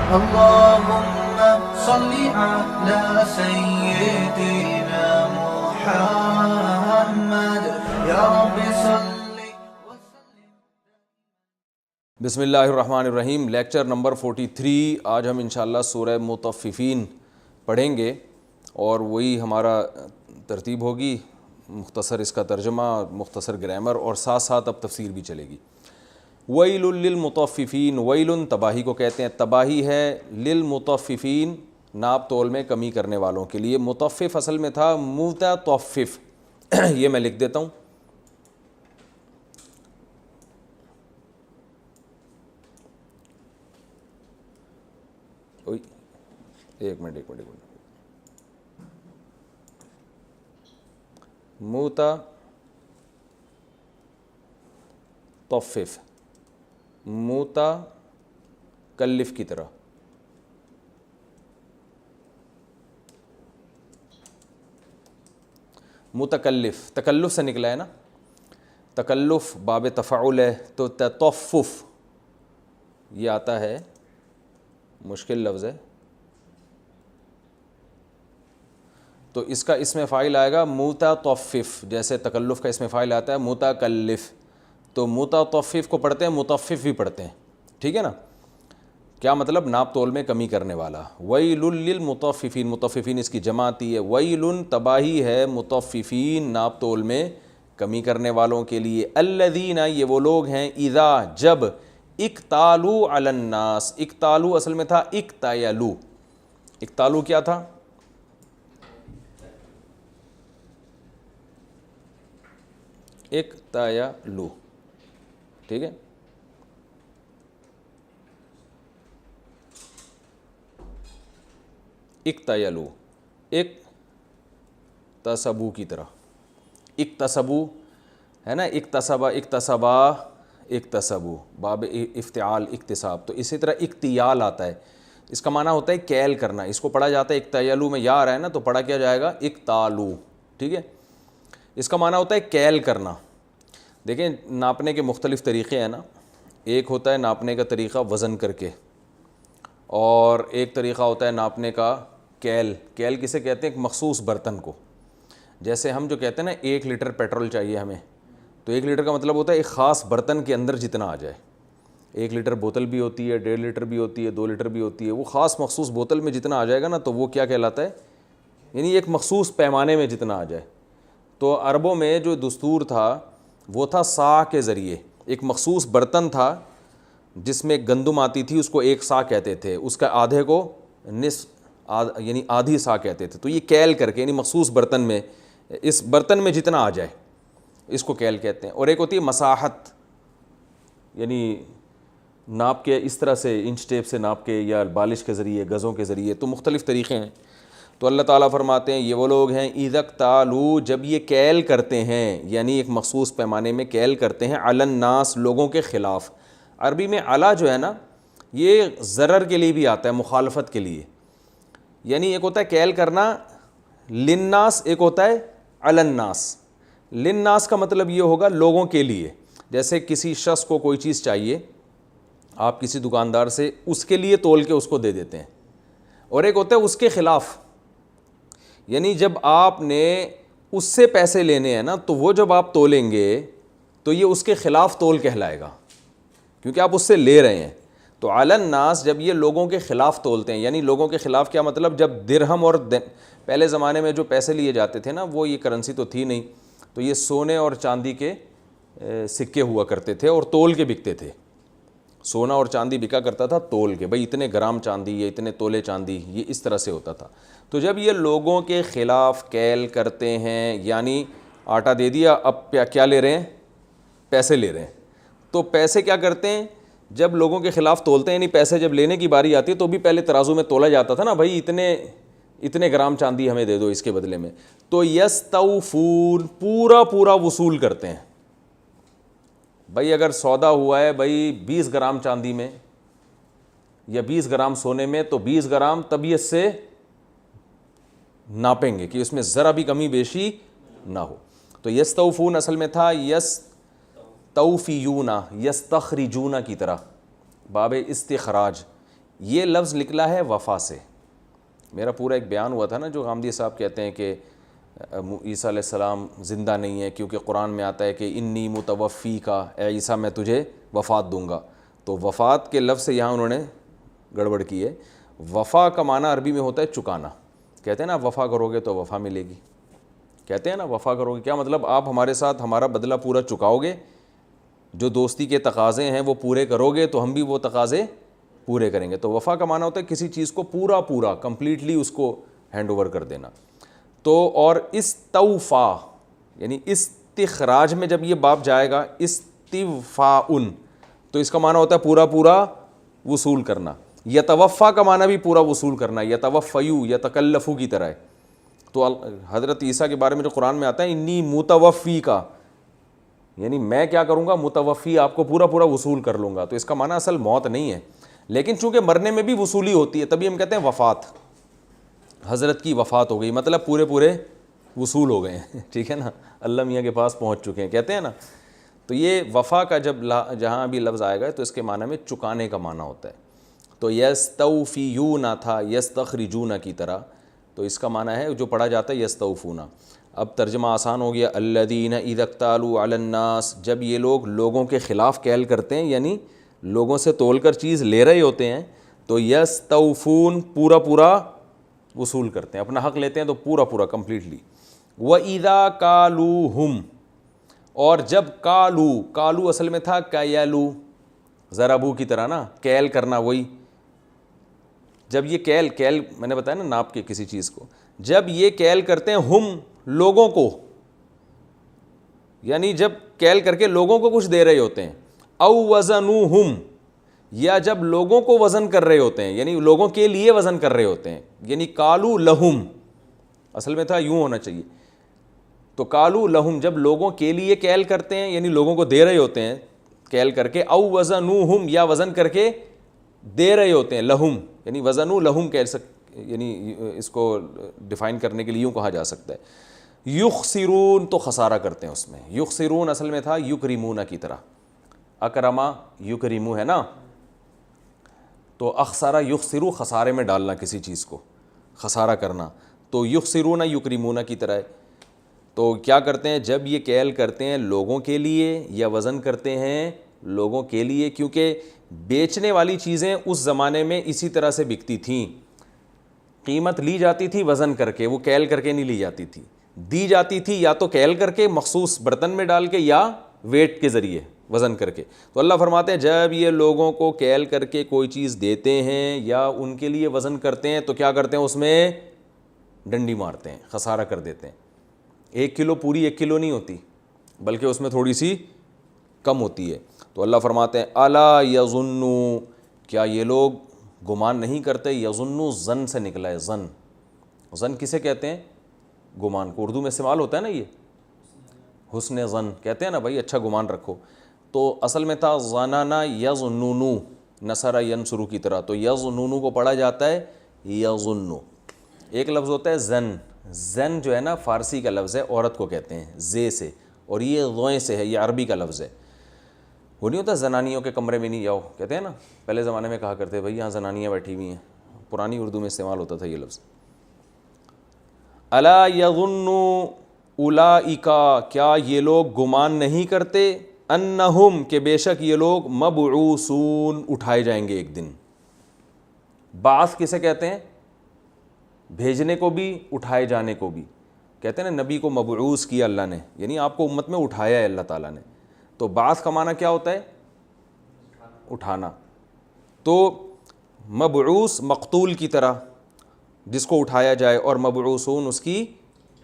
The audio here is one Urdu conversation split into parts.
اللهم صل على سيدنا محمد یا رب صل وسلم. بسم اللہ الرحمن الرحیم. Lecture number 43. آج ہم انشاءاللہ سورہ مطففین پڑھیں گے اور وہی ہمارا ترتیب ہوگی. مختصر اس کا ترجمہ، مختصر گرامر اور ساتھ ساتھ اب تفسیر بھی چلے گی. ویل للمطففین، ویل تباہی کو کہتے ہیں، تباہی ہے للمطففین ناپ تول میں کمی کرنے والوں کے لیے. مطفف اصل میں تھا متطفف. یہ میں لکھ دیتا ہوں. ایک منٹ متطفف، متکلف کی طرح. متکلف تکلف سے نکلا ہے نا، تکلف باب تفعل ہے، تو تطفف یہ آتا ہے، مشکل لفظ ہے، تو اس کا اسم فاعل آئے گا متطفف. جیسے تکلف کا اسم فاعل آتا ہے متکلف، تو متطفف کو پڑھتے ہیں مطفف بھی پڑھتے ہیں. ٹھیک ہے نا؟ کیا مطلب؟ ناپ تول میں کمی کرنے والا. ویل للمطففین، مطففین اس کی جمع آتی ہے. ویل تباہی ہے مطففین ناپ تول میں کمی کرنے والوں کے لیے. الذین یہ وہ لوگ ہیں، اذا جب، اکتالوا علی الناس، اکتالوا اصل میں تھا اکتایلو. اکتالو کیا تھا؟ اکتایلو. ٹھیک ہے، اکتایلو، ایک تصبو کی طرح. اکتسبو ہے نا، اکتسبا، اکتسبا، اکتسبو، باب افتعال اکتساب. تو اسی طرح اکتیال آتا ہے، اس کا معنی ہوتا ہے کیل کرنا. اس کو پڑھا جاتا ہے اکتایلو میں یا آ رہا ہے نا، تو پڑھا کیا جائے گا اکتالو. ٹھیک ہے، اس کا معنی ہوتا ہے کیل کرنا. دیکھیں ناپنے کے مختلف طریقے ہیں نا. ایک ہوتا ہے ناپنے کا طریقہ وزن کر کے، اور ایک طریقہ ہوتا ہے ناپنے کا کیل. کیل کسے کہتے ہیں؟ ایک مخصوص برتن کو. جیسے ہم جو کہتے ہیں نا 1 لیٹر پیٹرول چاہیے ہمیں، تو 1 لیٹر کا مطلب ہوتا ہے ایک خاص برتن کے اندر جتنا آ جائے. 1 لیٹر بوتل بھی ہوتی ہے، 1.5 لیٹر بھی ہوتی ہے، 2 لیٹر بھی ہوتی ہے. وہ خاص مخصوص بوتل میں جتنا آ جائے گا نا، تو وہ کیا کہلاتا ہے؟ یعنی ایک مخصوص پیمانے میں جتنا آ جائے. تو عربوں میں جو دستور تھا وہ تھا صاع کے ذریعے. ایک مخصوص برتن تھا جس میں گندم آتی تھی، اس کو 1 صاع کہتے تھے، اس کا آدھے کو نصف یعنی آدھی صاع کہتے تھے. تو یہ کیل کر کے، یعنی مخصوص برتن میں، اس برتن میں جتنا آ جائے اس کو کیل کہتے ہیں. اور ایک ہوتی ہے مساحت، یعنی ناپ کے اس طرح سے انچ ٹیپ سے ناپ کے، یا بالش کے ذریعے، گزوں کے ذریعے. تو مختلف طریقے ہیں. تو اللہ تعالیٰ فرماتے ہیں یہ وہ لوگ ہیں اذا اکتالوا، جب یہ کیل کرتے ہیں، یعنی ایک مخصوص پیمانے میں کیل کرتے ہیں، علی الناس لوگوں کے خلاف. عربی میں علی جو ہے نا، یہ ضرر کے لیے بھی آتا ہے، مخالفت کے لیے. یعنی ایک ہوتا ہے کیل کرنا للناس، ایک ہوتا ہے علی الناس. للناس کا مطلب یہ ہوگا لوگوں کے لیے. جیسے کسی شخص کو کوئی چیز چاہیے، آپ کسی دکاندار سے اس کے لیے تول کے اس کو دے دیتے ہیں. اور ایک ہوتا ہے اس کے خلاف، یعنی جب آپ نے اس سے پیسے لینے ہیں نا، تو وہ جب آپ تولیں گے تو یہ اس کے خلاف تول کہلائے گا، کیونکہ آپ اس سے لے رہے ہیں. تو علی الناس جب یہ لوگوں کے خلاف تولتے ہیں، یعنی لوگوں کے خلاف کیا مطلب؟ جب درہم اور پہلے زمانے میں جو پیسے لیے جاتے تھے نا، وہ یہ کرنسی تو تھی نہیں، تو یہ سونے اور چاندی کے سکے ہوا کرتے تھے اور تول کے بکتے تھے. سونا اور چاندی بکا کرتا تھا تول کے، بھئی اتنے گرام چاندی یا اتنے تولے چاندی، یہ اس طرح سے ہوتا تھا. تو جب یہ لوگوں کے خلاف کیل کرتے ہیں، یعنی آٹا دے دیا، اب کیا لے رہے ہیں؟ پیسے لے رہے ہیں. تو پیسے کیا کرتے ہیں؟ جب لوگوں کے خلاف تولتے ہیں، یعنی پیسے جب لینے کی باری آتی ہے، تو بھی پہلے ترازو میں تولا جاتا تھا نا، بھائی اتنے گرام چاندی ہمیں دے دو اس کے بدلے میں. تو یستوفون، پورا وصول کرتے ہیں. بھائی اگر سودا ہوا ہے بھائی 20 گرام چاندی میں یا 20 گرام سونے میں، تو 20 گرام طبیعت سے ناپیں گے کہ اس میں ذرا بھی کمی بیشی نہ ہو. تو یستوفون اصل میں تھا یستوفیون، یستخرجون کی طرح، باب استخراج. یہ لفظ نکلا ہے وفا سے. میرا پورا ایک بیان ہوا تھا نا جو غامدی صاحب کہتے ہیں کہ عیسیٰ علیہ السلام زندہ نہیں ہے کیونکہ قرآن میں آتا ہے کہ انی متوفی کا، اے عیسیٰ میں تجھے وفات دوں گا. تو وفات کے لفظ سے یہاں انہوں نے گڑبڑ کی ہے. وفا کا معنی عربی میں ہوتا ہے چکانا. کہتے ہیں نا وفا کرو گے تو وفا ملے گی. کہتے ہیں نا وفا کرو گے، کیا مطلب؟ آپ ہمارے ساتھ ہمارا بدلہ پورا چکاؤ گے، جو دوستی کے تقاضے ہیں وہ پورے کرو گے تو ہم بھی وہ تقاضے پورے کریں گے. تو وفا کا معنی ہوتا ہے کسی چیز کو پورا کمپلیٹلی اس کو ہینڈ اوور کر دینا. تو اور استوفا یعنی استخراج میں جب یہ باب جائے گا استوفاءن تو اس کا معنی ہوتا ہے پورا وصول کرنا. یتوفا کا معنی بھی پورا وصول کرنا، یتوفیو یتکلفو کی طرح ہے. تو حضرت عیسیٰ کے بارے میں جو قرآن میں آتا ہے انی متوفی کا، یعنی میں کیا کروں گا؟ متوفی، آپ کو پورا وصول کر لوں گا. تو اس کا معنی اصل موت نہیں ہے، لیکن چونکہ مرنے میں بھی وصولی ہوتی ہے تبھی ہم کہتے ہیں وفات. حضرت کی وفات ہو گئی مطلب پورے وصول ہو گئے ہیں. ٹھیک ہے نا، اللہ میاں کے پاس پہنچ چکے ہیں کہتے ہیں نا. تو یہ وفا کا جب جہاں بھی لفظ آئے گا تو اس کے معنی میں چکانے کا معنی ہوتا ہے. تو یستوفیون تھا یستخرجون کی طرح، تو اس کا معنی ہے جو پڑھا جاتا ہے یستوفون. اب ترجمہ آسان ہو گیا. الذین اذا اکتالوا علی الناس، جب یہ لوگ لوگوں کے خلاف کیل کرتے ہیں یعنی لوگوں سے تول کر چیز لے رہے ہوتے ہیں تو یستوفون پورا وصول کرتے ہیں، اپنا حق لیتے ہیں تو پورا کمپلیٹلی. وَإِذَا كَالُوهُمْ، اور جب کالو اصل میں تھا کیلو، ضربو کی طرح نا، کیل کرنا. وہی جب یہ کیل میں نے بتایا نا ناپ کے کسی چیز کو، جب یہ کیل کرتے ہیں ہم لوگوں کو، یعنی جب کیل کر کے لوگوں کو کچھ دے رہے ہوتے ہیں، او وزنوہم، یا جب لوگوں کو وزن کر رہے ہوتے ہیں یعنی لوگوں کے لیے وزن کر رہے ہوتے ہیں، یعنی کالو لہم اصل میں تھا یوں ہونا چاہیے. تو کالو لہم جب لوگوں کے لیے کیل کرتے ہیں یعنی لوگوں کو دے رہے ہوتے ہیں کیل کر کے، او وزنوہم یا وزن کر کے دے رہے ہوتے ہیں، لہم یعنی وزنو لہم یعنی اس کو ڈیفائن کرنے کے لیے یوں کہا جا سکتا ہے. یخسرون تو خسارہ کرتے ہیں اس میں. یخسرون اصل میں تھا یکرمون کی طرح، اکرما یکرمو ہے نا، تو اخسارہ یخسرو خسارے میں ڈالنا کسی چیز کو، خسارہ کرنا. تو یخسرون یکرمون کی طرح ہے. تو کیا کرتے ہیں جب یہ کیل کرتے ہیں لوگوں کے لیے یا وزن کرتے ہیں لوگوں کے لیے، کیونکہ بیچنے والی چیزیں اس زمانے میں اسی طرح سے بکتی تھیں. قیمت لی جاتی تھی وزن کر کے، وہ کیل کر کے نہیں لی جاتی تھی. دی جاتی تھی یا تو کیل کر کے مخصوص برتن میں ڈال کے یا ویٹ کے ذریعے وزن کر کے. تو اللہ فرماتے ہیں جب یہ لوگوں کو کیل کر کے کوئی چیز دیتے ہیں یا ان کے لیے وزن کرتے ہیں تو کیا کرتے ہیں؟ اس میں ڈنڈی مارتے ہیں، خسارہ کر دیتے ہیں. 1 کلو پوری 1 کلو نہیں ہوتی بلکہ اس میں تھوڑی سی کم ہوتی ہے. تو اللہ فرماتے ہیں الا یظنوا، کیا یہ لوگ گمان نہیں کرتے؟ یظنوا زن سے نکلا ہے. زن کسے کہتے ہیں؟ گمان کو. اردو میں استعمال ہوتا ہے نا، یہ حسن ظن کہتے ہیں نا، بھائی اچھا گمان رکھو. تو اصل میں تھا ظننا یظنونو، نصر ینصرو کی طرح. تو یظنونو کو پڑھا جاتا ہے یظنو. ایک لفظ ہوتا ہے زن جو ہے نا فارسی کا لفظ ہے، عورت کو کہتے ہیں زے سے، اور یہ ضوئیں سے ہے، یہ عربی کا لفظ ہے. وہ نہیں ہوتا زنانیوں کے کمرے میں نہیں جاؤ، کہتے ہیں نا، پہلے زمانے میں کہا کرتے بھائی یہاں زنانیاں بیٹھی ہوئی ہیں. پرانی اردو میں استعمال ہوتا تھا یہ لفظ. الا یظن اولئک، کیا یہ لوگ گمان نہیں کرتے؟ انہم، کہ بے شک یہ لوگ مبعوثون، اٹھائے جائیں گے ایک دن. بعث کسے کہتے ہیں؟ بھیجنے کو بھی اٹھائے جانے کو بھی. کہتے ہیں نا نبی کو مبعوث کیا اللہ نے، یعنی آپ کو امت میں اٹھایا ہے اللہ تعالیٰ نے. تو بعث کا معنی کیا ہوتا ہے؟ اٹھانا. تو مبعوث مقتول کی طرح جس کو اٹھایا جائے، اور مبعوثون اس کی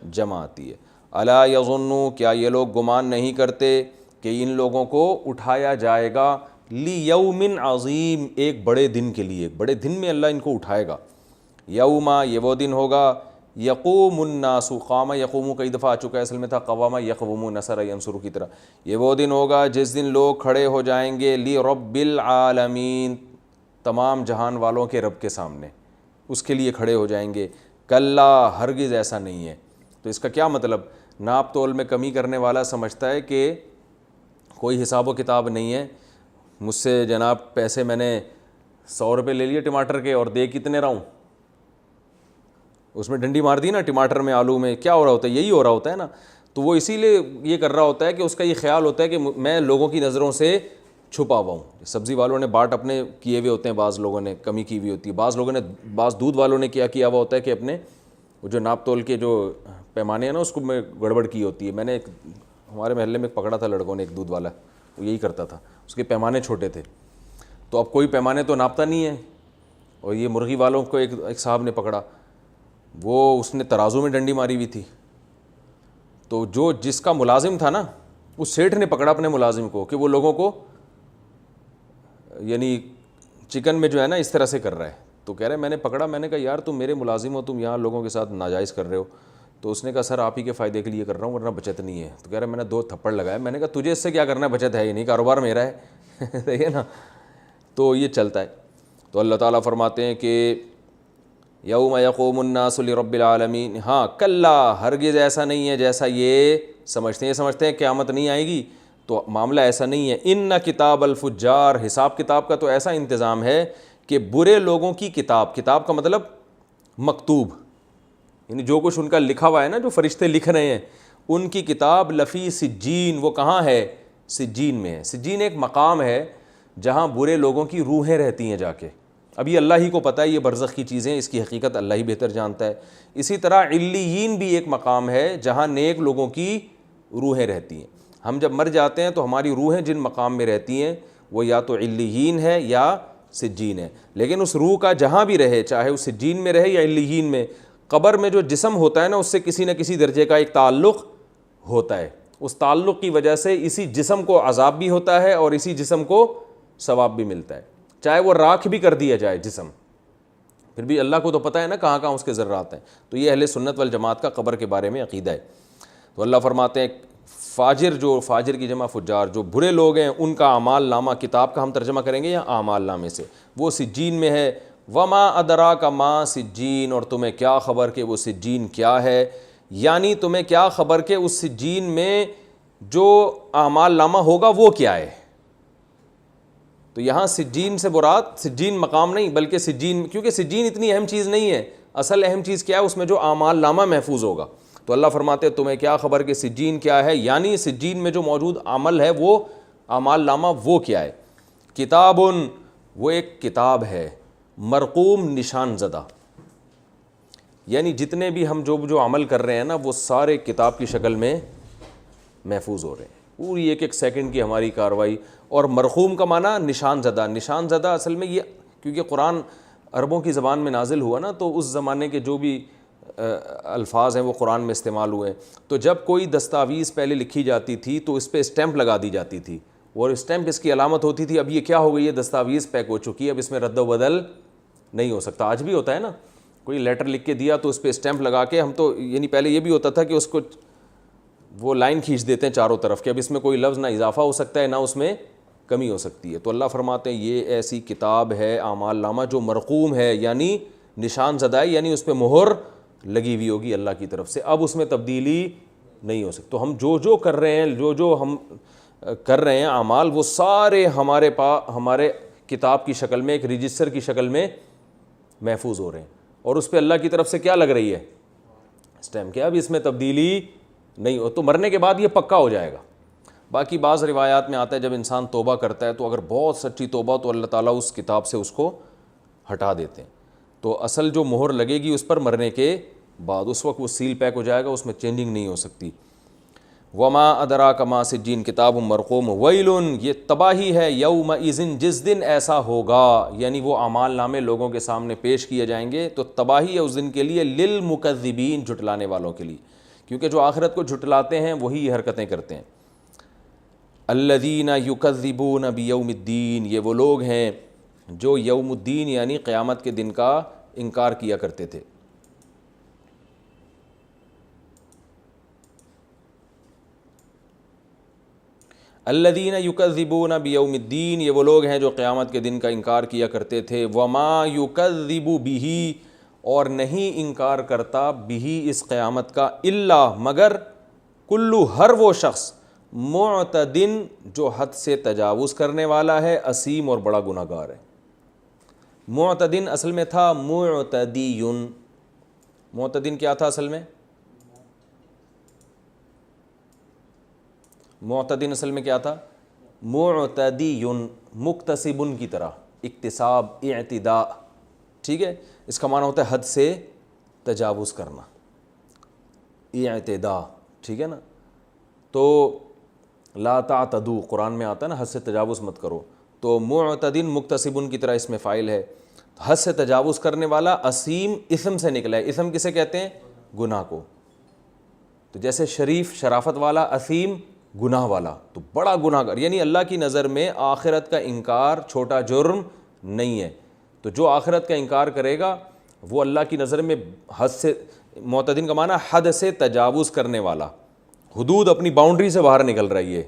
جمع آتی ہے. الا یظنوا، کیا یہ لوگ گمان نہیں کرتے کہ ان لوگوں کو اٹھایا جائے گا لیوم عظیم، ایک بڑے دن کے لیے. بڑے دن میں اللہ ان کو اٹھائے گا. یوما، یہ وہ دن ہوگا، یقوم الناس، قام یقوم کئی دفعہ آ چکا ہے، اصل میں تھا قوام یقوم نصر ینصر کی طرح. یہ وہ دن ہوگا جس دن لوگ کھڑے ہو جائیں گے لرب العالمین، تمام جہان والوں کے رب کے سامنے، اس کے لیے کھڑے ہو جائیں گے. کلا، ہرگز ایسا نہیں ہے. تو اس کا کیا مطلب؟ ناپ تول میں کمی کرنے والا سمجھتا ہے کہ کوئی حساب و کتاب نہیں ہے، مجھ سے جناب پیسے میں نے 100 روپے لے لیے ٹماٹر کے اور دے کتنے رہا ہوں, اس میں ڈنڈی مار دی نا ٹماٹر میں, آلو میں, کیا ہو رہا ہوتا ہے, یہی ہو رہا ہوتا ہے نا. تو وہ اسی لیے یہ کر رہا ہوتا ہے کہ اس کا یہ خیال ہوتا ہے کہ میں لوگوں کی نظروں سے چھپا ہوا ہوں. سبزی والوں نے باٹ اپنے کیے ہوئے ہوتے ہیں, بعض لوگوں نے کمی کی ہوئی ہوتی ہے, بعض لوگوں نے, بعض دودھ والوں نے کیا ہوا ہوتا ہے کہ اپنے وہ جو ناپ تول کے جو پیمانے ہیں نا اس کو میں گڑبڑ کی ہوتی ہے. میں نے ہمارے محلے میں پکڑا تھا لڑکوں نے, ایک دودھ والا, وہ یہی کرتا تھا, اس کے پیمانے چھوٹے تھے. تو اب کوئی پیمانے تو ناپتا نہیں ہے, اور یہ مرغی والوں کو ایک صاحب نے پکڑا, وہ اس نے ترازو میں ڈنڈی ماری ہوئی تھی. تو جو جس کا ملازم تھا نا, اس سیٹھ نے پکڑا اپنے ملازم کو کہ وہ لوگوں کو یعنی چکن میں جو ہے نا اس طرح سے کر رہا ہے. تو کہہ رہے میں نے پکڑا, میں نے کہا یار تم میرے ملازم ہو, تم یہاں لوگوں کے ساتھ ناجائز کر رہے ہو. تو اس نے کہا سر آپ ہی کے فائدے کے لیے کر رہا ہوں ورنہ بچت نہیں ہے. تو کہہ رہا میں نے 2 تھپڑ لگائے. میں نے کہا تجھے اس سے کیا کرنا ہے, بچت ہے ہی نہیں, کاروبار میرا ہے. صحیح ہے نا. تو یہ چلتا ہے. تو اللہ تعالیٰ فرماتے ہیں کہ یوم یقوم الناس لرب العالمین. ہاں کلا, ہرگز ایسا نہیں ہے جیسا یہ سمجھتے ہیں. سمجھتے ہیں قیامت نہیں آئے گی, تو معاملہ ایسا نہیں ہے. ان کتاب الفجار, حساب کتاب کا تو ایسا انتظام ہے کہ برے لوگوں کی کتاب, کتاب کا مطلب مکتوب, یعنی جو کچھ ان کا لکھا ہوا ہے نا, جو فرشتے لکھ رہے ہیں, ان کی کتاب لفی سجین, وہ کہاں ہے, سجین میں ہے. سجین ایک مقام ہے جہاں برے لوگوں کی روحیں رہتی ہیں جا کے. اب یہ اللہ ہی کو پتہ ہے, یہ برزخ کی چیزیں, اس کی حقیقت اللہ ہی بہتر جانتا ہے. اسی طرح علیین بھی ایک مقام ہے جہاں نیک لوگوں کی روحیں رہتی ہیں. ہم جب مر جاتے ہیں تو ہماری روحیں جن مقام میں رہتی ہیں وہ یا تو علیین ہے یا سجین ہے. لیکن اس روح کا جہاں بھی رہے, چاہے وہ سجین میں رہے یا علیین میں, قبر میں جو جسم ہوتا ہے نا اس سے کسی نہ کسی درجے کا ایک تعلق ہوتا ہے. اس تعلق کی وجہ سے اسی جسم کو عذاب بھی ہوتا ہے اور اسی جسم کو ثواب بھی ملتا ہے, چاہے وہ راکھ بھی کر دیا جائے جسم, پھر بھی اللہ کو تو پتہ ہے نا کہاں کہاں اس کے ذرات ہیں. تو یہ اہل سنت والجماعت کا قبر کے بارے میں عقیدہ ہے. تو اللہ فرماتے ہیں فاجر, جو فاجر کی جمع فجار, جو برے لوگ ہیں, ان کا اعمال نامہ, کتاب کا ہم ترجمہ کریں گے یا اعمال نامے سے, وہ سجین میں ہے. وما ادراک ما سجین, اور تمہیں کیا خبر کہ وہ سجین کیا ہے, یعنی تمہیں کیا خبر کہ اس سجین میں جو اعمال نامہ ہوگا وہ کیا ہے. تو یہاں سجین سے مراد سجین مقام نہیں بلکہ سجین, کیونکہ سجین اتنی اہم چیز نہیں ہے, اصل اہم چیز کیا ہے, اس میں جو اعمال نامہ محفوظ ہوگا. تو اللہ فرماتے ہیں تمہیں کیا خبر کہ سجین کیا ہے, یعنی سجین میں جو موجود عمل ہے وہ اعمال نامہ وہ کیا ہے. کتابن, وہ ایک کتاب ہے, مرقوم, نشان زدہ, یعنی جتنے بھی ہم جو عمل کر رہے ہیں نا وہ سارے کتاب کی شکل میں محفوظ ہو رہے ہیں, پوری ایک ایک سیکنڈ کی ہماری کاروائی. اور مرقوم کا معنی نشان زدہ. نشان زدہ اصل میں یہ, کیونکہ قرآن عربوں کی زبان میں نازل ہوا نا, تو اس زمانے کے جو بھی الفاظ ہیں وہ قرآن میں استعمال ہوئے. تو جب کوئی دستاویز پہلے لکھی جاتی تھی تو اس پہ اسٹیمپ لگا دی جاتی تھی, اور اسٹیمپ اس کی علامت ہوتی تھی اب یہ کیا ہو گئی ہے, دستاویز پیک ہو چکی ہے, اب اس میں رد و بدل نہیں ہو سکتا. آج بھی ہوتا ہے نا, کوئی لیٹر لکھ کے دیا تو اس پہ اسٹیمپ لگا کے, ہم تو یعنی پہلے یہ بھی ہوتا تھا کہ اس کو وہ لائن کھینچ دیتے ہیں چاروں طرف کہ اب اس میں کوئی لفظ نہ اضافہ ہو سکتا ہے نہ اس میں کمی ہو سکتی ہے. تو اللہ فرماتے ہیں یہ ایسی کتاب ہے اعمال نامہ جو مرقوم ہے, یعنی نشان زدہ ہے, یعنی اس پہ مہر لگی ہوئی ہوگی اللہ کی طرف سے, اب اس میں تبدیلی نہیں ہو سکتی. تو ہم جو کر رہے ہیں, جو ہم کر رہے ہیں اعمال, وہ سارے ہمارے کتاب کی شکل میں, ایک رجسٹر کی شکل میں محفوظ ہو رہے ہیں, اور اس پہ اللہ کی طرف سے کیا لگ رہی ہے, اسٹیمپ, کہ اب اس میں تبدیلی نہیں ہو. تو مرنے کے بعد یہ پکا ہو جائے گا. باقی بعض روایات میں آتا ہے جب انسان توبہ کرتا ہے تو اگر بہت سچی توبہ تو اللہ تعالیٰ اس کتاب سے اس کو ہٹا دیتے ہیں. تو اصل جو مہر لگے گی اس پر مرنے کے بعد, اس وقت وہ سیل پیک ہو جائے گا, اس میں چینجنگ نہیں ہو سکتی. وما ادراک ما سجین کتاب مرقوم ویل, یہ تباہی ہے, یومئذ, جس دن ایسا ہوگا, یعنی وہ اعمال نامے لوگوں کے سامنے پیش کیے جائیں گے, تو تباہی ہے اس دن کے لیے, للمکذبین, جھٹلانے والوں کے لیے, کیونکہ جو آخرت کو جھٹلاتے ہیں وہی یہ حرکتیں کرتے ہیں. الذین یکذبون بیوم الدین, یہ وہ لوگ ہیں جو یوم الدین یعنی قیامت کے دن کا انکار کیا کرتے تھے. الذین یکذبون بیوم الدین, یہ وہ لوگ ہیں جو قیامت کے دن کا انکار کیا کرتے تھے. وما یکذب بہ, اور نہیں انکار کرتا, بہ, اس قیامت کا, الا, مگر, کلو, ہر وہ شخص, معتدن, جو حد سے تجاوز کرنے والا ہے, اسیم, اور بڑا گناہگار ہے. معتدن اصل میں تھا معتدیٌ. معتدن کیا تھا اصل میں؟ معتدن اصل میں کیا تھا؟ معتدیٌ، مکتسبٌ کی طرح، اکتساب، اعتداء. ٹھیک ہے، اس کا معنی ہوتا ہے حد سے تجاوز کرنا، اعتداء. ٹھیک ہے نا. تو لا تعتدوا قرآن میں آتا ہے نا حد سے تجاوز مت کرو. تو معتدن مکتسبٌ کی طرح اس میں فاعل ہے. حد سے تجاوز کرنے والا. اسیم اسم سے نکلا ہے. اسم کسے کہتے ہیں؟ گناہ کو. تو جیسے شریف شرافت والا، اسیم گناہ والا، تو بڑا گناہ گار. یعنی اللہ کی نظر میں آخرت کا انکار چھوٹا جرم نہیں ہے. تو جو آخرت کا انکار کرے گا وہ اللہ کی نظر میں حد سے، معتدن کا معنی حد سے تجاوز کرنے والا، حدود اپنی باؤنڈری سے باہر نکل رہی ہے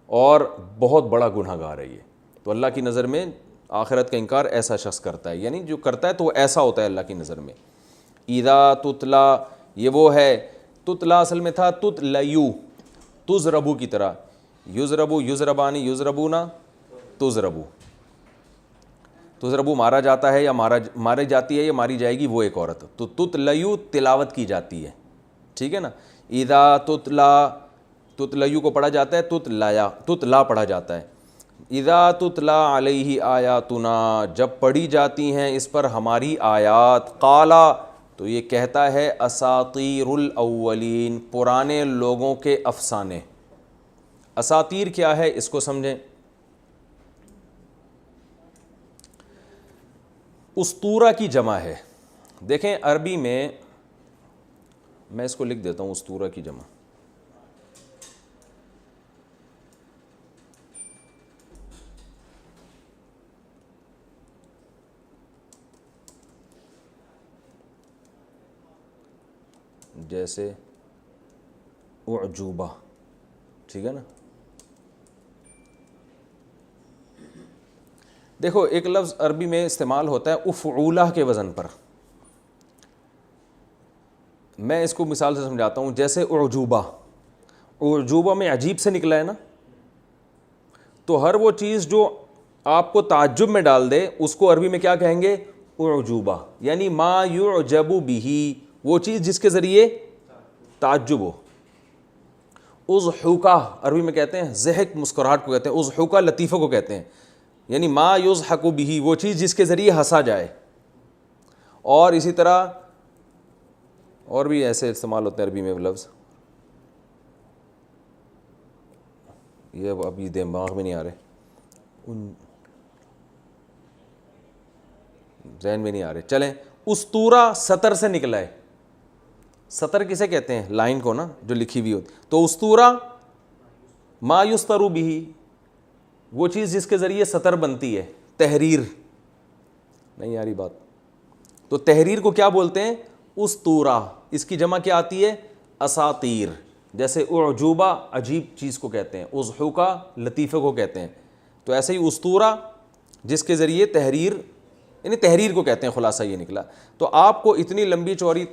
اور بہت بڑا گناہ گار ہے یہ. تو اللہ کی نظر میں آخرت کا انکار ایسا شخص کرتا ہے، یعنی جو کرتا ہے تو وہ ایسا ہوتا ہے اللہ کی نظر میں. اذا تتلا، یہ وہ ہے. تتلا اصل میں تھا تتلیو، تضربو کی طرح. یضربو، یضربانی، یضربونا، تضربو. تضربو مارا جاتا ہے یا ماری جاتی ہے یا ماری جائے گی وہ ایک عورت. تو تتلیو تلاوت کی جاتی ہے. ٹھیک ہے نا. اذا تتلا، تتلیو کو پڑھا جاتا ہے، تتلا پڑھا جاتا ہے. اذا تتلا علیہ آیاتنا، جب پڑھی جاتی ہیں اس پر ہماری آیات. قالا، تو یہ کہتا ہے اساطیر الاولین، پرانے لوگوں کے افسانے. اساطیر کیا ہے اس کو سمجھیں. اسطورہ کی جمع ہے. دیکھیں عربی میں اس کو لکھ دیتا ہوں، اسطورہ کی جمع. جیسے اعجوبہ. ٹھیک ہے نا. دیکھو ایک لفظ عربی میں استعمال ہوتا ہے افعولہ کے وزن پر. میں اس کو مثال سے سمجھاتا ہوں. جیسے اعجوبہ، اعجوبہ میں عجیب سے نکلا ہے نا. تو ہر وہ چیز جو آپ کو تعجب میں ڈال دے اس کو عربی میں کیا کہیں گے؟ اعجوبہ. یعنی ما یعجب بہ، وہ چیز جس کے ذریعے تعجب ہو. اضحوکہ عربی میں کہتے ہیں، ضحک مسکراہٹ کو کہتے ہیں. اضحوکہ لطیفہ کو کہتے ہیں. یعنی ما یضحک بہ، وہ چیز جس کے ذریعے ہنسا جائے. اور اسی طرح اور بھی ایسے استعمال ہوتے ہیں عربی میں لفظ. یہ ابھی دماغ میں نہیں آ رہے، ذہن میں نہیں آ رہے. چلیں، اسطورہ سطر سے نکلا ہے. سطر کسے کہتے ہیں؟ لائن کو نا، جو لکھی ہوئی ہوتی. تو اسطورہ ما یستر بہ، وہ چیز جس کے ذریعے سطر بنتی ہے. تحریر نہیں آ رہی بات. تو تحریر کو کیا بولتے ہیں؟ اسطورہ. اس کی جمع کیا آتی ہے؟ اساطیر. جیسے اعجوبہ عجیب چیز کو کہتے ہیں، اضحوکہ لطیفے کو کہتے ہیں. تو ایسے ہی اسطورہ جس کے ذریعے تحریر، یعنی تحریر کو کہتے ہیں. خلاصہ یہ نکلا. تو آپ کو اتنی لمبی چوڑی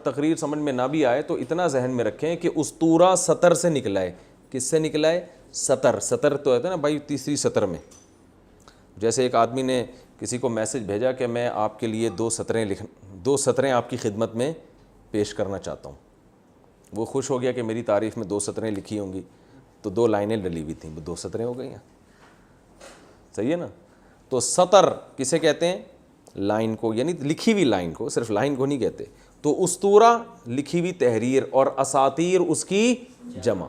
تقریر سمجھ میں نہ بھی آئے تو اتنا ذہن میں رکھیں کہ اسطورہ سطر سے نکلا ہے. کس سے نکلا ہے؟ سطر. سطر تو ہوتا ہے نا بھائی تیسری سطر میں. جیسے ایک آدمی نے کسی کو میسج بھیجا کہ میں آپ کے لیے 2 سطریں آپ کی خدمت میں پیش کرنا چاہتا ہوں. وہ خوش ہو گیا کہ میری تعریف میں 2 سطریں لکھی ہوں گی. تو 2 لائنیں ڈلی ہوئی تھیں، 2 سطریں ہو گئی ہیں. صحیح ہے نا. تو سطر کسے کہتے ہیں؟ لائن کو، یعنی لکھی ہوئی لائن کو، صرف لائن کو نہیں کہتے. تو اسطورہ لکھی ہوئی تحریر اور اساطیر اس کی جمع.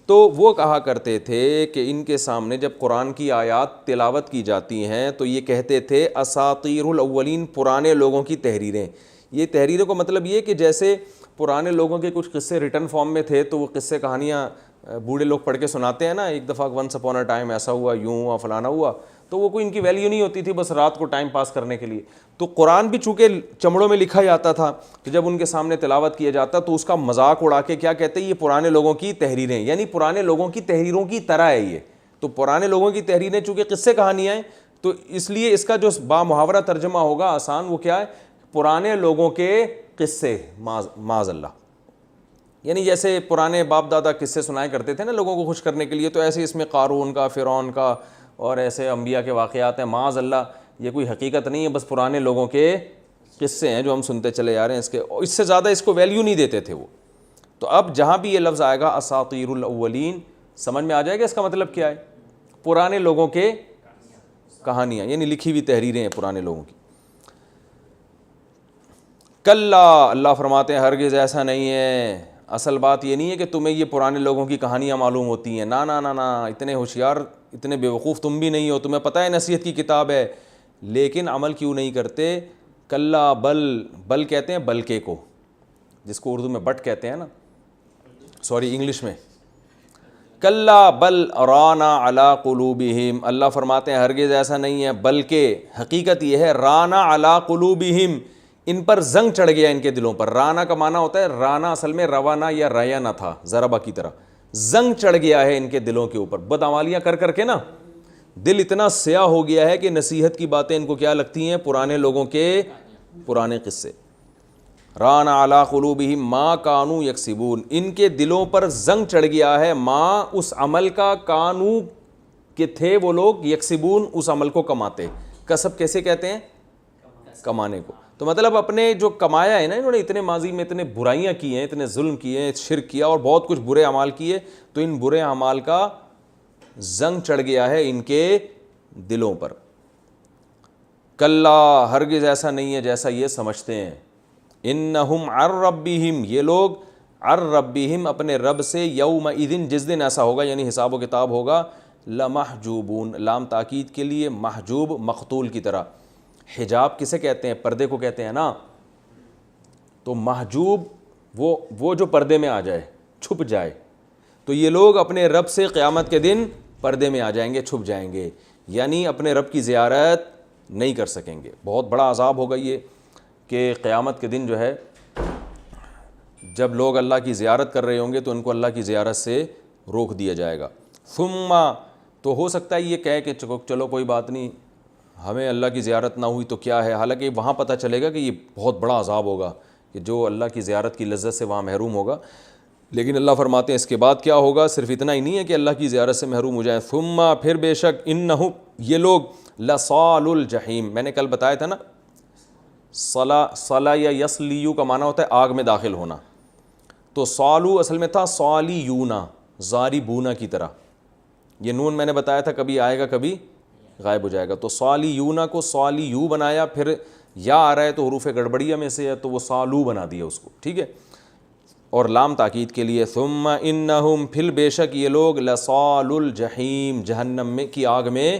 تو وہ کہا کرتے تھے کہ ان کے سامنے جب قرآن کی آیات تلاوت کی جاتی ہیں تو یہ کہتے تھے اساطیر الاولین، پرانے لوگوں کی تحریریں. یہ تحریروں کا مطلب یہ کہ جیسے پرانے لوگوں کے کچھ قصے ریٹن فارم میں تھے تو وہ قصے کہانیاں بوڑھے لوگ پڑھ کے سناتے ہیں نا، ایک دفعہ ونس اپون اے ٹائم ایسا ہوا، یوں ہوا، فلانا ہوا. تو وہ کوئی ان کی ویلیو نہیں ہوتی تھی، بس رات کو ٹائم پاس کرنے کے لیے. تو قرآن بھی چونکہ چمڑوں میں لکھا جاتا تھا تو جب ان کے سامنے تلاوت کیا جاتا تو اس کا مذاق اڑا کے کیا کہتے ہیں؟ یہ پرانے لوگوں کی تحریریں، یعنی پرانے لوگوں کی تحریروں کی طرح ہے یہ. تو پرانے لوگوں کی تحریریں چونکہ قصے کہانیاں ہیں تو اس لیے اس کا جو با محاورہ ترجمہ ہوگا آسان، وہ کیا ہے؟ پرانے لوگوں کے قصے. معاذ اللہ. یعنی جیسے پرانے باپ دادا قصے سنایا کرتے تھے نا لوگوں کو خوش کرنے کے لیے، تو ایسے اس میں قارون کا، فرعون کا اور ایسے انبیاء کے واقعات ہیں. معاذ اللہ یہ کوئی حقیقت نہیں ہے، بس پرانے لوگوں کے قصے ہیں جو ہم سنتے چلے جا رہے ہیں، اس کے اس سے زیادہ اس کو ویلیو نہیں دیتے تھے وہ. تو اب جہاں بھی یہ لفظ آئے گا اساطیر الاولین، سمجھ میں آ جائے گا اس کا مطلب کیا ہے، پرانے لوگوں کے کہانیاں، یعنی لکھی ہوئی تحریریں ہیں پرانے لوگوں کی. کلا، اللہ فرماتے ہیں ہرگز ایسا نہیں ہے. اصل بات یہ نہیں ہے کہ تمہیں یہ پرانے لوگوں کی کہانیاں معلوم ہوتی ہیں، نا نا نا نا، اتنے ہوشیار اتنے بیوقوف تم بھی نہیں ہو، تمہیں پتہ ہے نصیحت کی کتاب ہے لیکن عمل کیوں نہیں کرتے. کلا، بل کہتے ہیں بلکہ کو، جس کو اردو میں بٹ کہتے ہیں نا، سوری انگلش میں. کلا بل رانا علی قلوبہم، اللہ فرماتے ہیں ہرگز ایسا نہیں ہے، بلکہ حقیقت یہ ہے رانا علی قلوبہم، ان پر زنگ چڑھ گیا ان کے دلوں پر. رانا کا معنی ہوتا ہے، رانا اصل میں روانا یا ریانا تھا، ضربہ کی طرح. زنگ چڑھ گیا ہے ان کے دلوں کے اوپر بدعمالیاں کر کر کے نا، دل اتنا سیاہ ہو گیا ہے کہ نصیحت کی باتیں ان کو کیا لگتی ہیں، پرانے لوگوں کے پرانے قصے. رانا علی قلوبہم ما کانوا یکسبون، ان کے دلوں پر زنگ چڑھ گیا ہے ما، اس عمل کا، کانو کہ تھے وہ لوگ، یکسبون اس عمل کو کماتے. کسب کیسے کہتے ہیں، کمانے کو. تو مطلب اپنے جو کمایا ہے نا انہوں نے، اتنے ماضی میں اتنے برائیاں کی ہیں، اتنے ظلم کیے ہیں، شرک کیا اور بہت کچھ برے اعمال کیے، تو ان برے اعمال کا زنگ چڑھ گیا ہے ان کے دلوں پر. کلا، ہرگز ایسا نہیں ہے جیسا یہ سمجھتے ہیں. انہم عن ربہم، یہ لوگ عن ربہم اپنے رب سے، یومئذ جس دن ایسا ہوگا یعنی حساب و کتاب ہوگا، لمحجوبون، لام تاکید کے لیے، محجوب مقتول کی طرح. حجاب کسے کہتے ہیں، پردے کو کہتے ہیں نا. تو محجوب وہ جو پردے میں آ جائے، چھپ جائے. تو یہ لوگ اپنے رب سے قیامت کے دن پردے میں آ جائیں گے، چھپ جائیں گے، یعنی اپنے رب کی زیارت نہیں کر سکیں گے. بہت بڑا عذاب ہوگا یہ کہ قیامت کے دن جو ہے جب لوگ اللہ کی زیارت کر رہے ہوں گے تو ان کو اللہ کی زیارت سے روک دیا جائے گا. ثم، تو ہو سکتا ہے یہ کہے کہ چلو کوئی بات نہیں، ہمیں اللہ کی زیارت نہ ہوئی تو کیا ہے، حالانکہ وہاں پتہ چلے گا کہ یہ بہت بڑا عذاب ہوگا کہ جو اللہ کی زیارت کی لذت سے وہاں محروم ہوگا. لیکن اللہ فرماتے ہیں اس کے بعد کیا ہوگا، صرف اتنا ہی نہیں ہے کہ اللہ کی زیارت سے محروم ہو جائیں. ثم، پھر بے شک، انہم، یہ لوگ، لصال الجحیم، میں نے کل بتایا تھا نا، صلا یا یسلیو کا معنی ہوتا ہے آگ میں داخل ہونا. تو صالو اصل میں تھا صالیونا، ضاربونا کی طرح. یہ نون میں نے بتایا تھا کبھی آئے گا کبھی غائب ہو جائے گا. تو صالیونا کو صالیو بنایا، پھر یا آ رہا ہے تو حروف گڑبڑیہ میں سے ہے تو وہ صالو بنا دیا اس کو، ٹھیک ہے. اور لام تاکید کے لیے. ثم انہم، پھر بے شک یہ لوگ، لصال الجحیم، جہنم میں کی آگ میں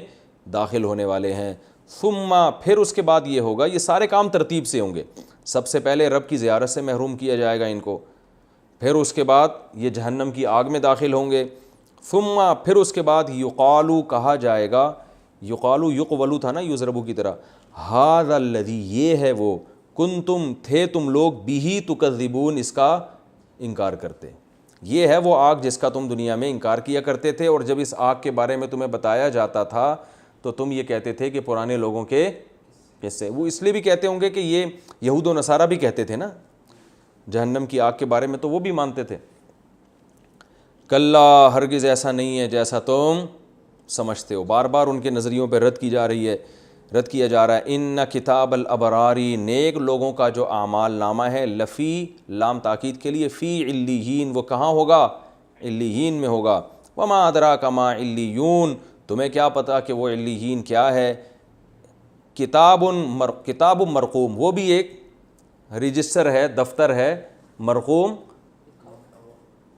داخل ہونے والے ہیں. ثم، پھر اس کے بعد یہ ہوگا، یہ سارے کام ترتیب سے ہوں گے. سب سے پہلے رب کی زیارت سے محروم کیا جائے گا ان کو، پھر اس کے بعد یہ جہنم کی آگ میں داخل ہوں گے. ثم، پھر اس کے بعد یقالو، کہا جائے گا، یقالو یقولو تھا نا یضربو کی طرح، ھذا الذی، یہ ہے وہ، کنتم، تھے تم لوگ، بہ تکذبون، اس کا انکار کرتے. یہ ہے وہ آگ جس کا تم دنیا میں انکار کیا کرتے تھے، اور جب اس آگ کے بارے میں تمہیں بتایا جاتا تھا تو تم یہ کہتے تھے کہ پرانے لوگوں کے قصے. وہ اس لیے بھی کہتے ہوں گے کہ یہ یہود و نصارہ بھی کہتے تھے نا جہنم کی آگ کے بارے میں، تو وہ بھی مانتے تھے. کلا، ہرگز ایسا نہیں ہے جیسا تم سمجھتے ہو. بار بار ان کے نظریوں پہ رد کیا جا رہا ہے. ان کتاب الابراری، نیک لوگوں کا جو اعمال نامہ ہے، لفی، لام تاکید کے لیے، فی علیین، وہ کہاں ہوگا، علیین میں ہوگا. وما ادراک ما علیون، تمہیں کیا پتہ کہ وہ علیین کیا ہے. کتاب مرقوم، وہ بھی ایک رجسٹر ہے، دفتر ہے، مرقوم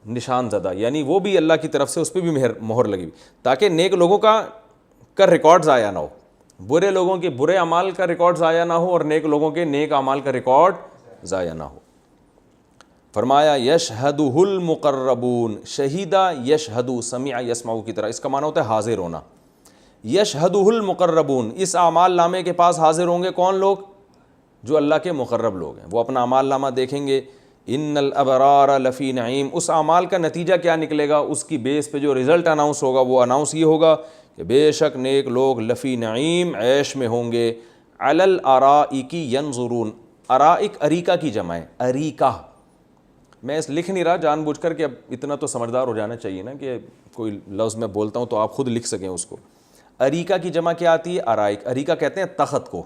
نشان زدہ، یعنی وہ بھی اللہ کی طرف سے اس پہ بھی مہر لگی ہوئی، تاکہ نیک لوگوں کا ریکارڈ ضائع نہ ہو، برے لوگوں کے برے اعمال کا ریکارڈ ضائع نہ ہو، اور نیک لوگوں کے نیک اعمال کا ریکارڈ ضائع نہ ہو. فرمایا یشہدہ المقربون، شہیدہ یشہدو، سمع یسمعو کی طرح، اس کا معنی ہوتا ہے حاضر ہونا. یشہدہ المقربون، اس اعمال نامے کے پاس حاضر ہوں گے کون لوگ، جو اللہ کے مقرب لوگ ہیں، وہ اپنا اعمال نامہ دیکھیں گے. ان الابرار لفی نعیم، اس اعمال کا نتیجہ کیا نکلے گا، اس کی بیس پہ جو رزلٹ اناؤنس ہوگا وہ اناؤنس یہ ہوگا کہ بے شک نیک لوگ لفی نعیم، عیش میں ہوں گے. علی الارائک ینظرون، ارائک اریکہ کی جمع ہے، اریکہ. میں اس لکھ نہیں رہا جان بوجھ کر کہ اب اتنا تو سمجھدار ہو جانا چاہیے نا کہ کوئی لفظ میں بولتا ہوں تو آپ خود لکھ سکیں اس کو. اریکہ کی جمع کیا آتی ہے؟ ارائک. اریکہ کہتے ہیں تخت کو,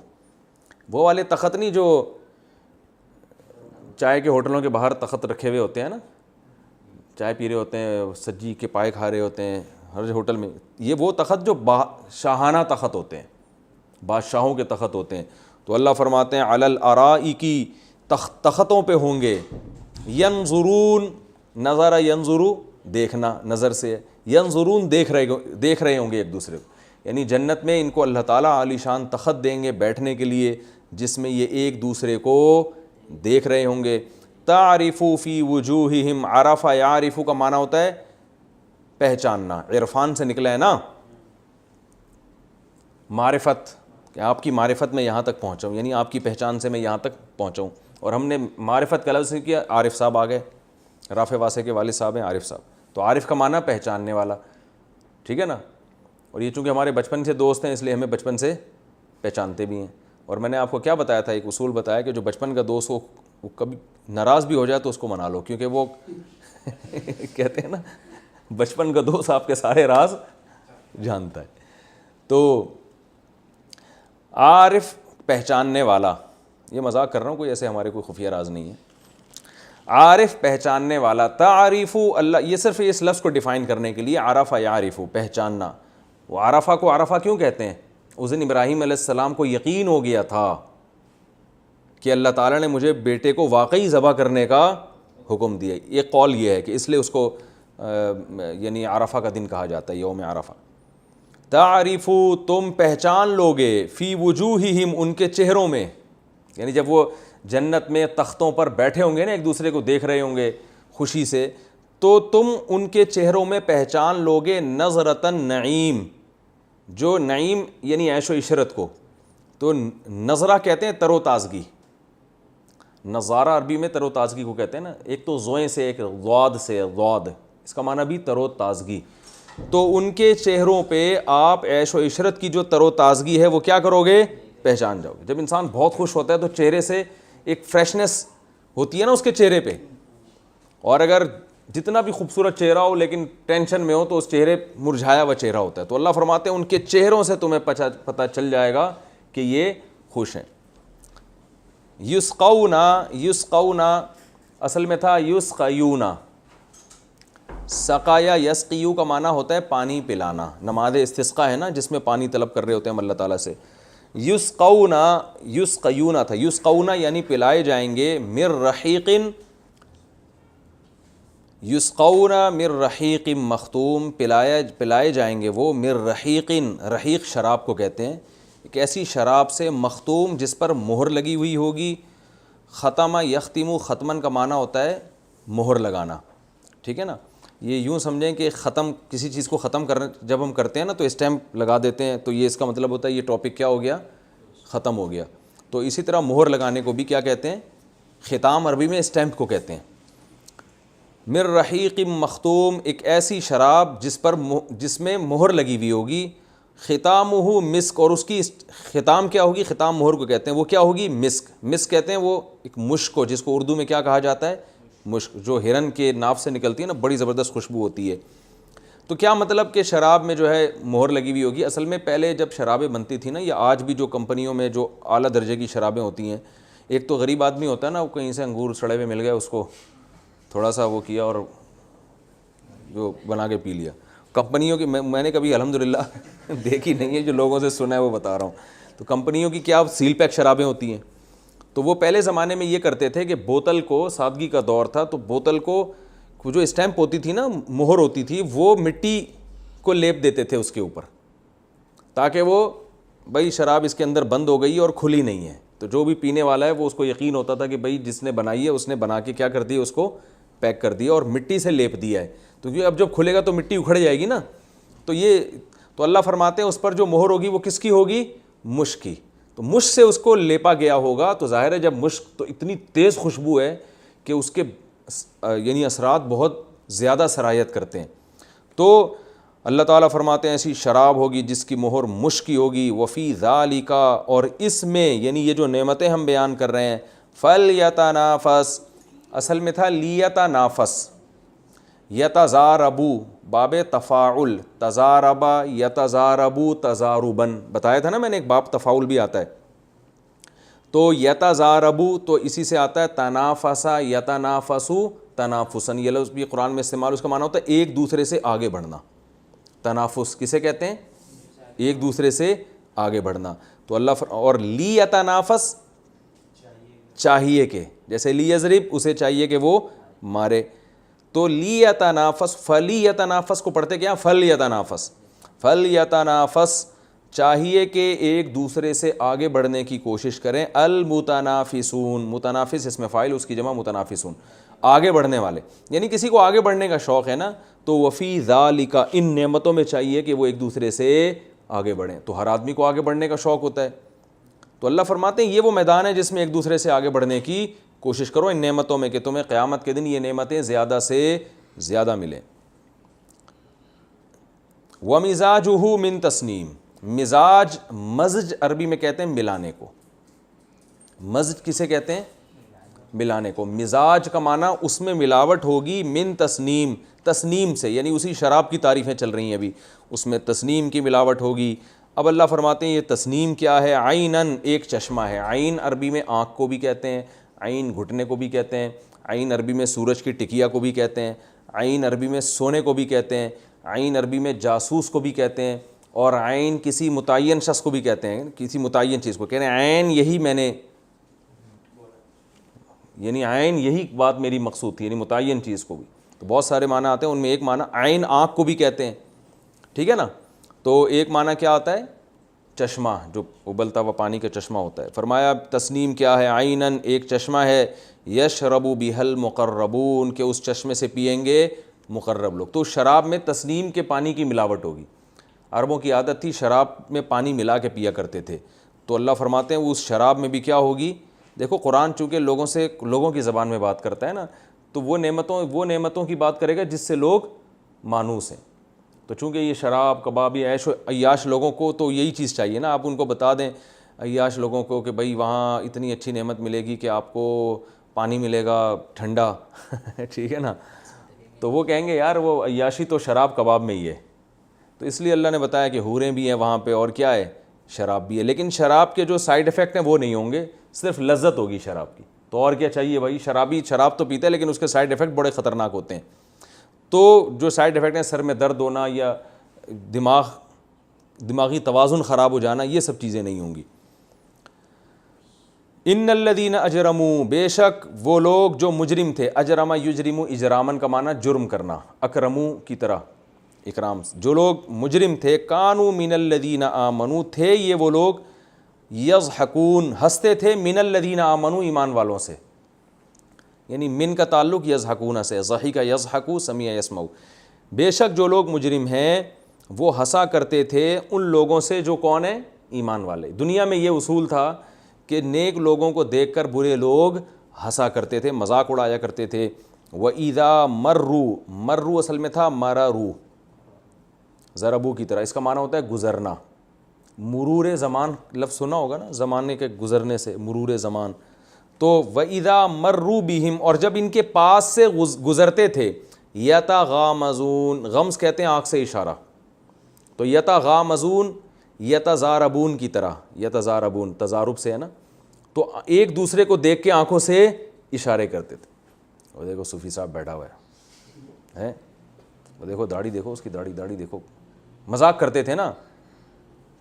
وہ والے تخت نہیں جو چائے کے ہوٹلوں کے باہر تخت رکھے ہوئے ہوتے ہیں نا, چائے پی رہے ہوتے ہیں, سجی کے پائے کھا رہے ہوتے ہیں ہر ہوٹل میں. یہ وہ تخت جو شاہانہ تخت ہوتے ہیں, بادشاہوں کے تخت ہوتے ہیں. تو اللہ فرماتے ہیں علی الارائکی, تختوں پہ ہوں گے. ینظرون, نظر ینظرو دیکھنا, نظر سے, ینظرون دیکھ رہے ہوں گے ایک دوسرے کو. یعنی جنت میں ان کو اللہ تعالیٰ عالی شان تخت دیں گے بیٹھنے کے لیے, جس میں یہ ایک دوسرے کو دیکھ رہے ہوں گے. تعرف فی وجوہہم, عرف یعرف کا معنی ہوتا ہے پہچاننا, عرفان سے نکلا ہے نا, معرفت, کہ آپ کی معرفت میں یہاں تک پہنچا ہوں, یعنی آپ کی پہچان سے میں یہاں تک پہنچا ہوں. اور ہم نے معرفت کا لفظ کیا, عارف صاحب آ گئے, رافع واسع کے والد صاحب ہیں عارف صاحب. تو عارف کا معنی پہچاننے والا, ٹھیک ہے نا. اور یہ چونکہ ہمارے بچپن سے دوست ہیں اس لیے ہمیں بچپن سے پہچانتے بھی ہیں. اور میں نے آپ کو کیا بتایا تھا, ایک اصول بتایا کہ جو بچپن کا دوست ہو وہ کبھی ناراض بھی ہو جائے تو اس کو منا لو, کیونکہ وہ کہتے ہیں نا بچپن کا دوست آپ کے سارے راز جانتا ہے. تو عارف پہچاننے والا, یہ مذاق کر رہا ہوں, کوئی ایسے ہمارے کوئی خفیہ راز نہیں ہے. عارف پہچاننے والا. تعریف اللہ, یہ صرف اس لفظ کو ڈیفائن کرنے کے لیے, عرفہ یعرف پہچاننا. وہ عرفہ کو عرفہ کیوں کہتے ہیں؟ اس دن ابراہیم علیہ السلام کو یقین ہو گیا تھا کہ اللہ تعالیٰ نے مجھے بیٹے کو واقعی ذبح کرنے کا حکم دیا. یہ قول یہ ہے کہ اس لیے اس کو یعنی عرفہ کا دن کہا جاتا ہے, یوم عرفہ. تعریف تم پہچان لوگے, فی وجوہہم ان کے چہروں میں, یعنی جب وہ جنت میں تختوں پر بیٹھے ہوں گے نا, ایک دوسرے کو دیکھ رہے ہوں گے خوشی سے, تو تم ان کے چہروں میں پہچان لوگے نظرۃ النعیم, جو نعیم یعنی عیش و عشرت کو. تو نظرہ کہتے ہیں تر و تازگی, نظارہ عربی میں تر و تازگی کو کہتے ہیں نا, ایک تو زوئیں سے ایک ضاد سے, ضاد اس کا معنی بھی تر و تازگی. تو ان کے چہروں پہ آپ عیش و عشرت کی جو تر و تازگی ہے وہ کیا کرو گے؟ پہچان جاؤ گے. جب انسان بہت خوش ہوتا ہے تو چہرے سے ایک فریشنس ہوتی ہے نا اس کے چہرے پہ, اور اگر جتنا بھی خوبصورت چہرہ ہو لیکن ٹینشن میں ہو تو اس چہرے مرجھایا ہوا چہرہ ہوتا ہے. تو اللہ فرماتے ہیں ان کے چہروں سے تمہیں پتہ چل جائے گا کہ یہ خوش ہیں. یسقونا اصل میں تھا یسقیونا, سقایا یسقیو کا معنی ہوتا ہے پانی پلانا. نماز استسقاء ہے نا جس میں پانی طلب کر رہے ہوتے ہیں ہم اللہ تعالیٰ سے. یسقیونا تھا, یسقونا یعنی پلائے جائیں گے, مر رحیق, یسقونا مر رحیق مختوم, پلائے جائیں گے وہ, مر رحیق, رحیق شراب کو کہتے ہیں, ایک ایسی شراب سے, مختوم جس پر مہر لگی ہوئی ہوگی. ختم یختم, ختمن کا معنی ہوتا ہے مہر لگانا, ٹھیک ہے نا. یہ یوں سمجھیں کہ ختم, کسی چیز کو ختم کرنا جب ہم کرتے ہیں نا تو اسٹیمپ لگا دیتے ہیں, تو یہ اس کا مطلب ہوتا ہے یہ ٹاپک کیا ہو گیا؟ ختم ہو گیا. تو اسی طرح مہر لگانے کو بھی کیا کہتے ہیں؟ ختام عربی میں اسٹیمپ کو کہتے ہیں. مر رحیق مختوم, ایک ایسی شراب جس میں مہر لگی ہوئی ہوگی. ختامہ مسک, اور اس کی ختام کیا ہوگی؟ ختام مہر کو کہتے ہیں, وہ کیا ہوگی؟ مسک. مسک کہتے ہیں وہ ایک مشک کو, جس کو اردو میں کیا کہا جاتا ہے؟ مشک, جو ہرن کے ناف سے نکلتی ہے نا, بڑی زبردست خوشبو ہوتی ہے. تو کیا مطلب کہ شراب میں جو ہے مہر لگی ہوئی ہوگی. اصل میں پہلے جب شرابیں بنتی تھیں نا, یا آج بھی جو کمپنیوں میں جو اعلیٰ درجے کی شرابیں ہوتی ہیں, ایک تو غریب آدمی ہوتا ہے نا, وہ کہیں سے انگور سڑے ہوئے مل گئے, اس کو تھوڑا سا وہ کیا اور جو بنا کے پی لیا. کمپنیوں کی میں نے کبھی الحمدللہ دیکھی نہیں ہے, جو لوگوں سے سنا ہے وہ بتا رہا ہوں. تو کمپنیوں کی کیا سیل پیک شرابیں ہوتی ہیں, تو وہ پہلے زمانے میں یہ کرتے تھے کہ بوتل کو, سادگی کا دور تھا, تو بوتل کو جو اسٹیمپ ہوتی تھی نا, مہر ہوتی تھی, وہ مٹی کو لیپ دیتے تھے اس کے اوپر, تاکہ وہ بھائی شراب اس کے اندر بند ہو گئی اور کھلی نہیں ہے. تو جو بھی پینے والا ہے وہ اس کو یقین ہوتا تھا کہ بھائی جس نے بنائی ہے اس نے بنا کے کیا کر دیا, اس کو پیک کر دیا اور مٹی سے لیپ دیا ہے. تو یہ اب جب کھلے گا تو مٹی اکھڑ جائے گی نا. تو اللہ فرماتے ہیں اس پر جو مہر ہوگی وہ کس کی ہوگی؟ مشک کی. تو مشک سے اس کو لیپا گیا ہوگا. تو ظاہر ہے جب مشک تو اتنی تیز خوشبو ہے کہ اس کے یعنی اثرات بہت زیادہ سرایت کرتے ہیں. تو اللہ تعالیٰ فرماتے ہیں ایسی شراب ہوگی جس کی مہر مشک کی ہوگی. وفی ذالک, اور اس میں یعنی یہ جو نعمتیں ہم بیان کر رہے ہیں, فلیتنافس, اصل میں تھا لیتنافس, یتزاربو, باب تفاعل، تزاربا یتزاربو تزاربن بتایا تھا نا میں نے، ایک باب تفاعل بھی آتا ہے. تو یتزاربو تو اسی سے آتا ہے تنافسا یتنافسو تنافسن، یہ لفظ بھی قرآن میں استعمال، اس کا معنی ہوتا ہے ایک دوسرے سے آگے بڑھنا. تنافس کسے کہتے ہیں؟ ایک دوسرے سے آگے بڑھنا. تو اللہ اور لی یتنافس چاہیے کہ، جیسے لی یضرب اسے چاہیے کہ وہ مارے. تو لی یتنافس، فلی یتنافس کو پڑھتے کیا؟ فل یتنافس. فل یتنافس چاہیے کہ ایک دوسرے سے آگے بڑھنے کی کوشش کریں. المتنافسون، متنافس اس میں فاعل، اس کی جمع متنافسون، آگے بڑھنے والے. یعنی کسی کو آگے بڑھنے کا شوق ہے نا، تو وفی ذالک، ان نعمتوں میں چاہیے کہ وہ ایک دوسرے سے آگے بڑھیں. تو ہر آدمی کو آگے بڑھنے کا شوق ہوتا ہے. تو اللہ فرماتے ہیں یہ وہ میدان ہے جس میں ایک دوسرے سے آگے بڑھنے کی کوشش کرو ان نعمتوں میں، کہ تمہیں قیامت کے دن یہ نعمتیں زیادہ سے زیادہ ملیں. وَمِزَاجُهُ مِن تسنیم، مزاج، مزج عربی میں کہتے ہیں ملانے کو. مزج کسے کہتے ہیں؟ ملانے کو. مزاج کا معنی اس میں ملاوٹ ہوگی، من تسنیم، تسنیم سے، یعنی اسی شراب کی تعریفیں چل رہی ہیں ابھی، اس میں تسنیم کی ملاوٹ ہوگی. اب اللہ فرماتے ہیں یہ تسنیم کیا ہے؟ عینن، ایک چشمہ ہے. عین عربی میں آنکھ کو بھی کہتے ہیں، عین گھٹنے کو بھی کہتے ہیں، عین عربی میں سورج کی ٹکیا کو بھی کہتے ہیں، عین عربی میں سونے کو بھی کہتے ہیں، عین عربی میں جاسوس کو بھی کہتے ہیں، اور عین کسی متعین شخص کو بھی کہتے ہیں، کسی متعین چیز کو کہتے ہیں عین یہی میں نے، یعنی عین یہی بات میری مقصود تھی، یعنی متعین چیز کو بھی. تو بہت سارے معنی آتے ہیں، ان میں ایک معنی عین آنکھ کو بھی کہتے ہیں، ٹھیک ہے نا. تو ایک معنی کیا آتا ہے؟ چشمہ، جو ابلتا ہوا پانی کا چشمہ ہوتا ہے. فرمایا تسنیم کیا ہے؟ عینن، ایک چشمہ ہے، یشرب بہ المقربون، کہ اس چشمے سے پئیں گے مقرب لوگ. تو شراب میں تسنیم کے پانی کی ملاوٹ ہوگی. عربوں کی عادت تھی شراب میں پانی ملا کے پیا کرتے تھے. تو اللہ فرماتے ہیں اس شراب میں بھی کیا ہوگی؟ دیکھو قرآن چونکہ لوگوں کی زبان میں بات کرتا ہے نا، تو وہ نعمتوں کی بات کرے گا جس سے لوگ مانوس ہیں. تو چونکہ یہ شراب، کباب، یہ عیش و عیاش لوگوں کو تو یہی چیز چاہیے نا. آپ ان کو بتا دیں عیاش لوگوں کو کہ بھائی وہاں اتنی اچھی نعمت ملے گی کہ آپ کو پانی ملے گا ٹھنڈا ٹھیک ہے نا، تو وہ کہیں گے یار وہ عیاشی تو شراب کباب میں ہی ہے. تو اس لیے اللہ نے بتایا کہ حوریں بھی ہیں وہاں پہ، اور کیا ہے؟ شراب بھی ہے. لیکن شراب کے جو سائیڈ ایفیکٹ ہیں وہ نہیں ہوں گے، صرف لذت ہوگی شراب کی. تو اور کیا چاہیے بھائی؟ شرابی شراب تو پیتا ہے لیکن اس کے سائیڈ ایفیکٹ بڑے خطرناک ہوتے ہیں. تو جو سائیڈ ایفیکٹ ہیں، سر میں درد ہونا یا دماغی توازن خراب ہو جانا، یہ سب چیزیں نہیں ہوں گی. ان الذین اجرموا، بے شک وہ لوگ جو مجرم تھے. اجرم یجرم، اجرامن کا معنی جرم کرنا، اکرمو کی طرح اکرام. جو لوگ مجرم تھے، کانوا من الذین آمنوا، تھے یہ وہ لوگ، یضحکون، ہنستے تھے، من الذین آمنوا، ایمان والوں سے. یعنی من کا تعلق یضحکون سے، ضحک یضحکو، سمیع یسمعو. بے شک جو لوگ مجرم ہیں وہ ہنسا کرتے تھے ان لوگوں سے جو کون ہیں؟ ایمان والے. دنیا میں یہ اصول تھا کہ نیک لوگوں کو دیکھ کر برے لوگ ہنسا کرتے تھے، مذاق اڑایا کرتے تھے. وَإِذَا مروا اصل میں تھا مرروا، ضربو کی طرح. اس کا معنی ہوتا ہے گزرنا. مرور زمان لفظ سنا ہوگا نا، زمانے کے گزرنے سے، مرور زمان. تو وَإِذَا مَرُّوا بِهِمْ، اور جب ان کے پاس سے گزرتے تھے، یتغامزون، غمز کہتے ہیں آنکھ سے اشارہ. تو یتغامزون، یتزاربون کی طرح، یتزاربون تزارب سے ہے نا. تو ایک دوسرے کو دیکھ کے آنکھوں سے اشارے کرتے تھے. وہ دیکھو صوفی صاحب بیٹھا ہوا ہے، وہ دیکھو داڑھی دیکھو اس کی، داڑھی دیکھو. مذاق کرتے تھے نا.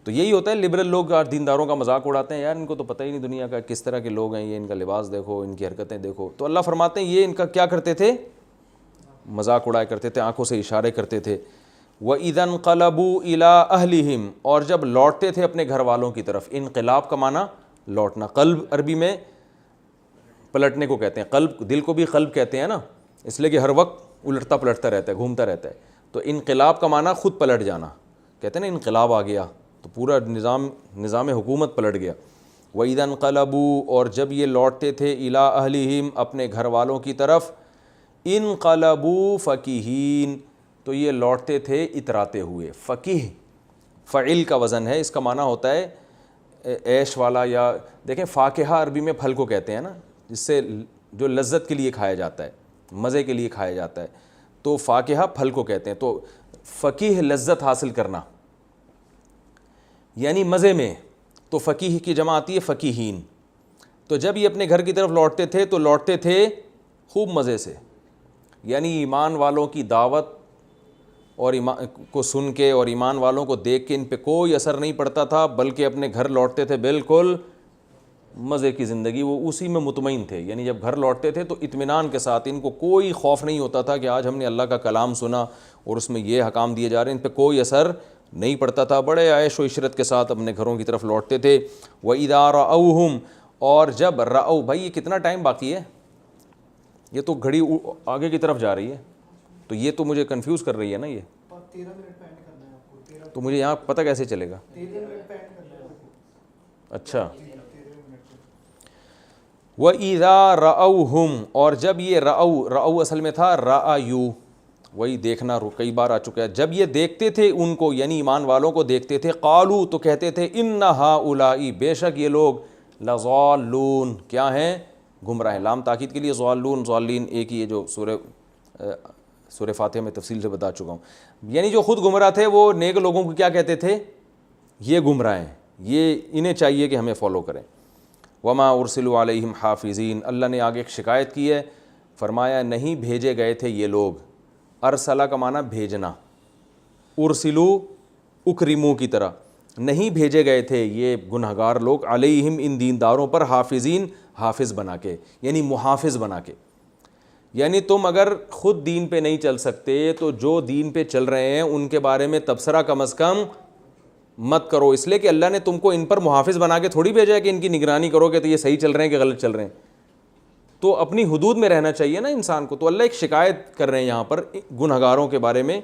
تو یہی ہوتا ہے لبرل لوگ دینداروں کا مذاق اڑاتے ہیں، یار ان کو تو پتہ ہی نہیں دنیا کا کس طرح کے لوگ ہیں، یہ ان کا لباس دیکھو، ان کی حرکتیں دیکھو. تو اللہ فرماتے ہیں یہ ان کا کیا کرتے تھے؟ مذاق اڑایا کرتے تھے، آنکھوں سے اشارے کرتے تھے. وَإِذَا انْقَلَبُوا إِلَىٰ أَهْلِهِمْ، اور جب لوٹتے تھے اپنے گھر والوں کی طرف. انقلاب کا معنی لوٹنا. قلب عربی میں پلٹنے کو کہتے ہیں، قلب، دل کو بھی قلب کہتے ہیں نا، اس لیے کہ ہر وقت الٹتا پلٹتا رہتا ہے، گھومتا رہتا ہے. تو انقلاب کا معنی خود پلٹ جانا، کہتے ہیں نا انقلاب آ گیا تو پورا نظام حکومت پلٹ گیا. وَإِذَا انْقَلَبُوا، اور جب یہ لوٹتے تھے، إِلَىٰ أَهْلِهِمْ، اپنے گھر والوں کی طرف. انقلبوا فَكِهِينَ، تو یہ لوٹتے تھے اتراتے ہوئے. فقیہ فعل کا وزن ہے، اس کا معنی ہوتا ہے عیش والا، یا دیکھیں فاکہہ عربی میں پھل کو کہتے ہیں نا، جس سے جو لذت کے لیے کھایا جاتا ہے، مزے کے لیے کھایا جاتا ہے. تو فاکہہ پھل کو کہتے ہیں. تو فقیہ لذت حاصل کرنا یعنی مزے میں. تو فقیہ کی جمع آتی ہے فقیہین. تو جب یہ اپنے گھر کی طرف لوٹتے تھے تو لوٹتے تھے خوب مزے سے, یعنی ایمان والوں کی دعوت اور ایمان کو سن کے اور ایمان والوں کو دیکھ کے ان پہ کوئی اثر نہیں پڑتا تھا, بلکہ اپنے گھر لوٹتے تھے بالکل مزے کی زندگی, وہ اسی میں مطمئن تھے. یعنی جب گھر لوٹتے تھے تو اطمینان کے ساتھ, ان کو کوئی خوف نہیں ہوتا تھا کہ آج ہم نے اللہ کا کلام سنا اور اس میں یہ احکام دیے جا رہے ہیں, ان پہ کوئی اثر نہیں پڑتا تھا. بڑے عیش و عشرت کے ساتھ اپنے گھروں کی طرف لوٹتے تھے. وَإِذَا رَأَوْهُمْ, اور جب رأو, بھائی یہ کتنا ٹائم باقی ہے, یہ تو گھڑی آگے کی طرف جا رہی ہے, تو یہ تو مجھے کنفیوز کر رہی ہے نا. یہ 13 منٹ پینٹ کرنا ہے آپ کو, تو مجھے یہاں پتہ کیسے چلے گا؟ 13 منٹ پینٹ کرنا ہے آپ کو. اچھا. وَإِذَا رَأَوْهُمْ, اور جب یہ رأو اصل میں تھا رأیو, وہی دیکھنا کئی بار آ چکا ہے. جب یہ دیکھتے تھے ان کو, یعنی ایمان والوں کو دیکھتے تھے, قالو, تو کہتے تھے ان ہؤلاء, بے شک یہ لوگ, لضالون, کیا ہیں, گمراہ ہیں. لام تاکید کے لیے, ضالون ضالین ایک ہی ہے جو سورہ فاتحہ میں تفصیل سے بتا چکا ہوں. یعنی جو خود گمراہ تھے وہ نیک لوگوں کو کیا کہتے تھے, یہ گمراہ ہیں, یہ انہیں چاہیے کہ ہمیں فالو کریں. وما ارسلوا علیہم حافظین, اللہ نے آگے ایک شکایت کی ہے, فرمایا نہیں بھیجے گئے تھے یہ لوگ. ارسلہ کا معنی بھیجنا, ارسلو اکرمو کی طرح, نہیں بھیجے گئے تھے یہ گنہگار لوگ, علیہم ان دینداروں پر, حافظین حافظ بنا کے, یعنی محافظ بنا کے. یعنی تم اگر خود دین پہ نہیں چل سکتے تو جو دین پہ چل رہے ہیں ان کے بارے میں تبصرہ کم از کم مت کرو, اس لیے کہ اللہ نے تم کو ان پر محافظ بنا کے تھوڑی بھیجا ہے کہ ان کی نگرانی کرو کہ تو یہ صحیح چل رہے ہیں کہ غلط چل رہے ہیں. تو اپنی حدود میں رہنا چاہیے نا انسان کو. تو اللہ ایک شکایت کر رہے ہیں یہاں پر گنہگاروں کے بارے میں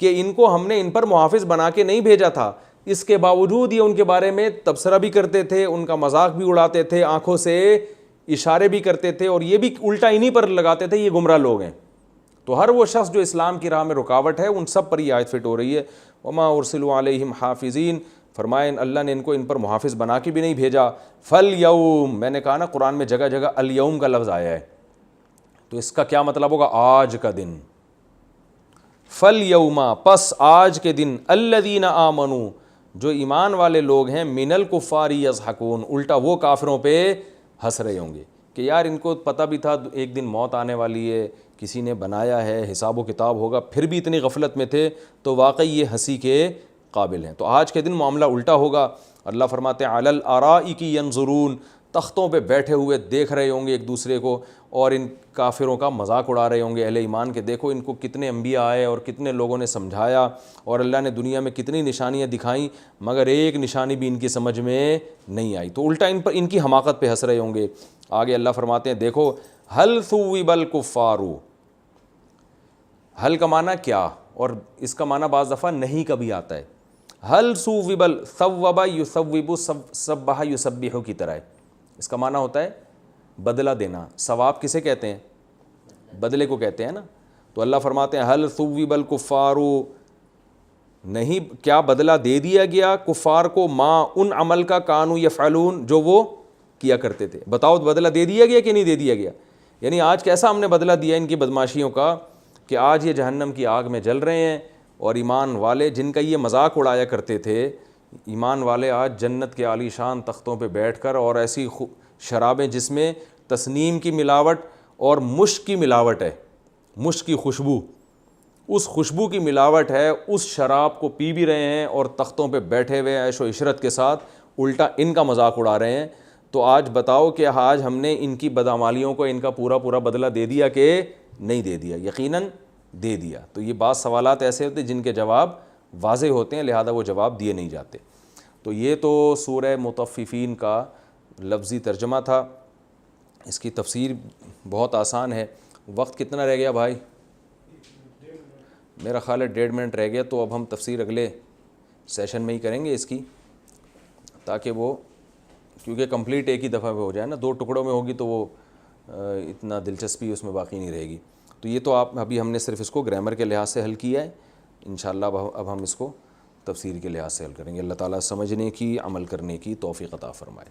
کہ ان کو ہم نے ان پر محافظ بنا کے نہیں بھیجا تھا, اس کے باوجود یہ ان کے بارے میں تبصرہ بھی کرتے تھے, ان کا مذاق بھی اڑاتے تھے, آنکھوں سے اشارے بھی کرتے تھے, اور یہ بھی الٹا انہی پر لگاتے تھے یہ گمراہ لوگ ہیں. تو ہر وہ شخص جو اسلام کی راہ میں رکاوٹ ہے ان سب پر یہ آیت فٹ ہو رہی ہے. وما ارسلوا علیہم حافظین, فرمائے اللہ نے ان کو ان پر محافظ بنا کے بھی نہیں بھیجا. فالیوم, میں نے کہا نا قرآن میں جگہ جگہ الیوم کا لفظ آیا ہے, تو اس کا کیا مطلب ہوگا, آج کا دن. فالیوم, پس آج کے دن, الذین آمنوا, جو ایمان والے لوگ ہیں, من الکفار یضحکون, الٹا وہ کافروں پہ ہنس رہے ہوں گے کہ یار ان کو پتہ بھی تھا ایک دن موت آنے والی ہے, کسی نے بنایا ہے, حساب و کتاب ہوگا, پھر بھی اتنی غفلت میں تھے, تو واقعی یہ ہنسی کے قابل ہیں. تو آج کے دن معاملہ الٹا ہوگا. اللہ فرماتے ہیں علی الارائک ینظرون, تختوں پہ بیٹھے ہوئے دیکھ رہے ہوں گے ایک دوسرے کو, اور ان کافروں کا مذاق اڑا رہے ہوں گے اہل ایمان کے. دیکھو ان کو کتنے انبیاء آئے اور کتنے لوگوں نے سمجھایا, اور اللہ نے دنیا میں کتنی نشانیاں دکھائیں, مگر ایک نشانی بھی ان کی سمجھ میں نہیں آئی. تو الٹا ان پر ان کی حماقت پہ ہنس رہے ہوں گے. آگے اللہ فرماتے ہیں دیکھو, حل ثوب الکفار, حل کا معنی کیا, اور اس کا معنی بعض دفعہ نہیں کا بھی آتا ہے. حل ثوب, ثوب یثوب, سبح یسبح کی طرح ہے. اس کا معنی ہوتا ہے بدلہ دینا. ثواب کسے کہتے ہیں, بدلے کو کہتے ہیں نا. تو اللہ فرماتے ہیں حل ثوب الکفار, نہیں کیا بدلہ دے دیا گیا کفار کو, ما ان عمل کا, کانوا یفعلون, جو وہ کیا کرتے تھے. بتاؤ بدلہ دے دیا گیا کہ نہیں دے دیا گیا؟ یعنی آج کیسا ہم نے بدلہ دیا ان کی بدماشیوں کا کہ آج یہ جہنم کی آگ میں جل رہے ہیں, اور ایمان والے جن کا یہ مذاق اڑایا کرتے تھے, ایمان والے آج جنت کے عالی شان تختوں پہ بیٹھ کر, اور ایسی شرابیں جس میں تسنیم کی ملاوٹ اور مشک کی ملاوٹ ہے, مشک کی خوشبو, اس خوشبو کی ملاوٹ ہے, اس شراب کو پی بھی رہے ہیں اور تختوں پہ بیٹھے ہوئے عیش و عشرت کے ساتھ الٹا ان کا مذاق اڑا رہے ہیں. تو آج بتاؤ کہ آج ہم نے ان کی بدعمالیوں کو ان کا پورا پورا بدلہ دے دیا کہ نہیں دے دیا؟ یقیناً دے دیا. تو یہ بعض سوالات ایسے ہوتے ہیں جن کے جواب واضح ہوتے ہیں, لہذا وہ جواب دیے نہیں جاتے. تو یہ تو سورہ مطففین کا لفظی ترجمہ تھا. اس کی تفسیر بہت آسان ہے. وقت کتنا رہ گیا بھائی؟ میرا خیال ہے 1.5 منٹ رہ گیا. تو اب ہم تفسیر اگلے سیشن میں ہی کریں گے اس کی, تاکہ وہ کیونکہ کمپلیٹ ایک ہی دفعہ میں ہو جائے نا, 2 ٹکڑوں میں ہوگی تو وہ اتنا دلچسپی اس میں باقی نہیں رہے گی. تو یہ تو ابھی ہم نے صرف اس کو گرامر کے لحاظ سے حل کیا ہے. انشاءاللہ اب ہم اس کو تفسیر کے لحاظ سے حل کریں گے. اللہ تعالیٰ سمجھنے کی, عمل کرنے کی توفیق عطا فرمائے.